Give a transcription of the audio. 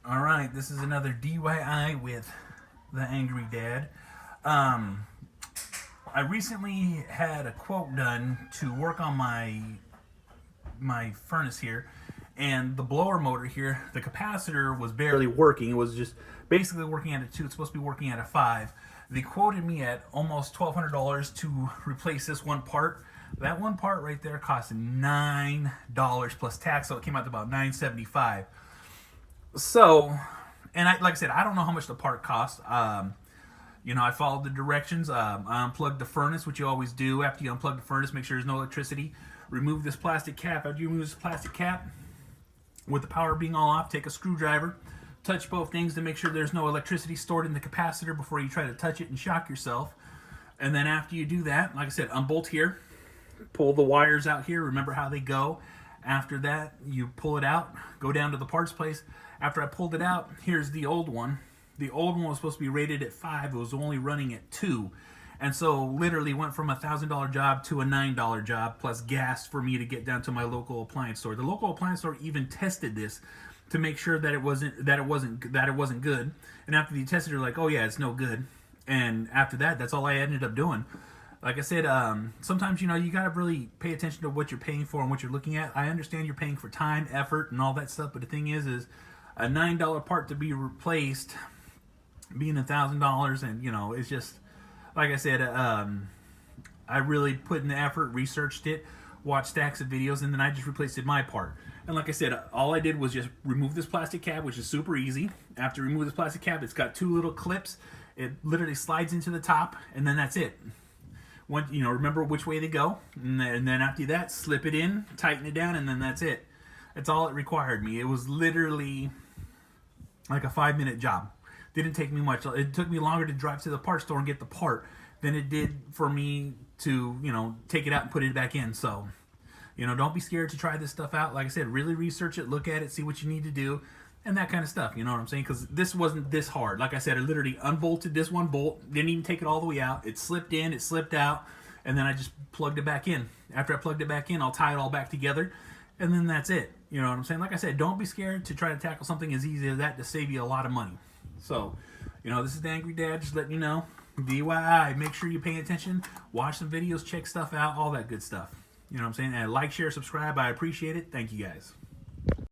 All right, this is another DIY with the Angry Dad. I recently had a quote done to work on my furnace here, and the blower motor here, the capacitor was barely working. It was just basically working at a 2. It's supposed to be working at a 5. They quoted me at almost $1,200 to replace this one part. That one part right there cost $9 plus tax, so it came out to about $9.75. So, and like I said, I don't know how much the part cost. I followed the directions. I unplugged the furnace, which you always do. After you unplug the furnace, make sure there's no electricity. Remove this plastic cap. After you remove this plastic cap, with the power being all off, take a screwdriver, touch both things to make sure there's no electricity stored in the capacitor before you try to touch it and shock yourself. And then after you do that, like I said, unbolt here, pull the wires out here. Remember how they go. After that, you pull it out, go down to the parts place. After I pulled it out, here's the old one. The old one was supposed to be rated at 5. It was only running at 2. And so literally went from a $1,000 job to a $9 job plus gas for me to get down to my local appliance store. The local appliance store even tested this to make sure that it wasn't good. And after they tested it, like, oh yeah, it's no good. And after that, that's all I ended up doing. Like I said, sometimes, you got to really pay attention to what you're paying for and what you're looking at. I understand you're paying for time, effort, and all that stuff, but the thing is a $9 part to be replaced being $1,000, and, it's just, like I said, I really put in the effort, researched it, watched stacks of videos, and then I just replaced my part. And like I said, all I did was just remove this plastic cap, which is super easy. After you remove this plastic cap, it's got 2 little clips. It literally slides into the top, and then that's it. Remember which way they go, and then after that, slip it in, tighten it down, and then that's it. That's all it required me. It was literally like a 5-minute job. Didn't take me much. It took me longer to drive to the parts store and get the part than it did for me to, take it out and put it back in. So, don't be scared to try this stuff out. Like I said, really research it, look at it, see what you need to do, and that kind of stuff. You know what I'm saying? Because this wasn't this hard. Like I said, I literally unbolted this one bolt, didn't even take it all the way out. It slipped in, it slipped out, and then I just plugged it back in. After I plugged it back in, I'll tie it all back together, and then that's it. You know what I'm saying? Like I said, don't be scared to try to tackle something as easy as that to save you a lot of money. So, this is the Angry Dad, just letting you know. DIY, make sure you pay attention, watch some videos, check stuff out, all that good stuff. You know what I'm saying? And like, share, subscribe. I appreciate it. Thank you guys.